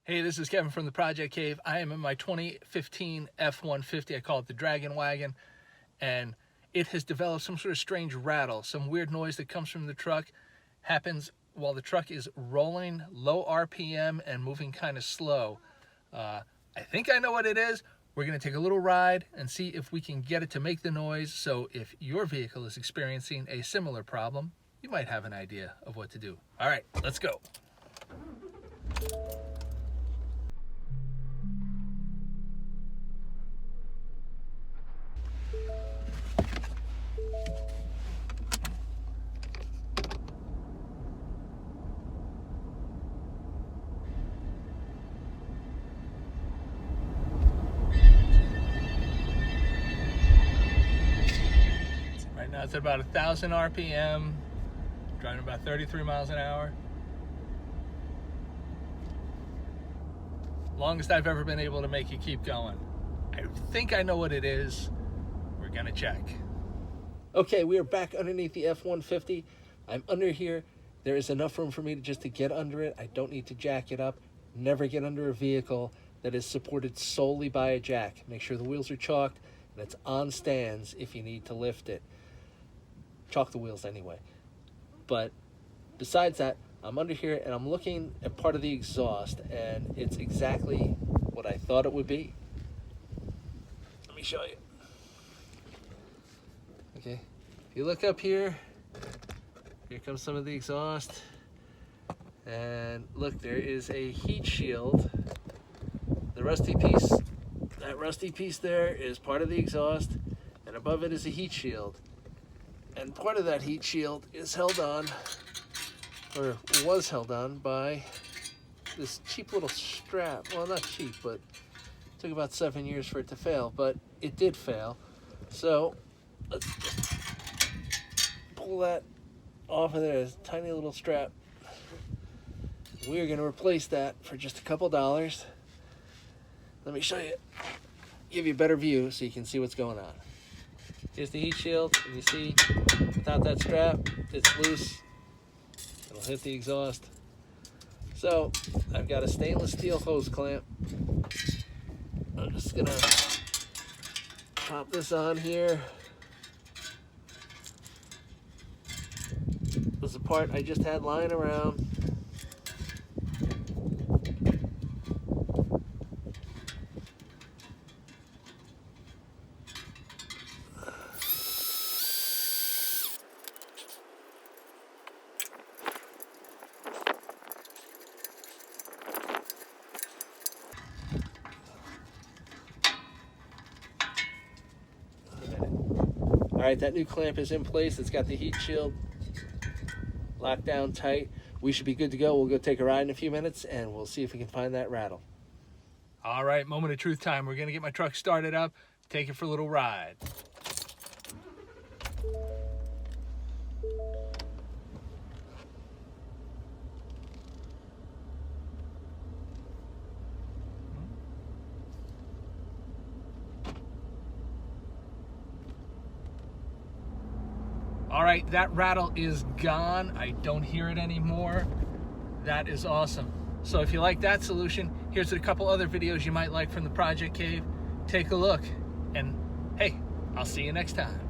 Hey, this is Kevin from the Project Cave. I am in my 2015 F150. I call it the Dragon Wagon, and it has developed some sort of strange rattle. Some weird noise that comes from the truck happens while the truck is rolling, low RPM, and moving kind of slow. I think I know what it is. We're going to take a little ride and see if we can get it to make the noise. So if your vehicle is experiencing a similar problem, you might have an idea of what to do. All right, let's go. Right now it's at about 1,000 RPM, driving about 33 miles an hour. Longest I've ever been able to make it keep going. I think I know what it is. We're gonna check. Okay, we are back underneath the F-150. I'm under here. There is enough room for me to get under it. I don't need to jack it up. Never get under a vehicle that is supported solely by a jack. Make sure the wheels are chalked and it's on stands if you need to lift it. Chalk the wheels anyway. But besides that, I'm under here and I'm looking at part of the exhaust, and it's exactly what I thought it would be. Let me show you. Okay, if you look up here, here comes some of the exhaust. And look, there is a heat shield. The rusty piece, that rusty piece there is part of the exhaust, and above it is a heat shield. And part of that heat shield is held on, or was held on, by this cheap little strap. Well, not cheap, but it took about 7 years for it to fail, but it did fail. So let's just pull that off of there. It's a tiny little strap. We're going to replace that for just a couple dollars. Let me show you, give you a better view so you can see what's going on. Here's the heat shield, and you see, without that strap, it's loose. It'll hit the exhaust. So, I've got a stainless steel hose clamp. I'm just gonna pop this on here. This was the part I just had lying around. All right, that new clamp is in place. It's got the heat shield locked down tight. We should be good to go. We'll go take a ride in a few minutes, and we'll see if we can find that rattle. All right, moment of truth time. We're going to get my truck started up, take it for a little ride. All right, that rattle is gone. I don't hear it anymore. That is awesome. So if you like that solution, here's a couple other videos you might like from the Project Cave. Take a look, and hey, I'll see you next time.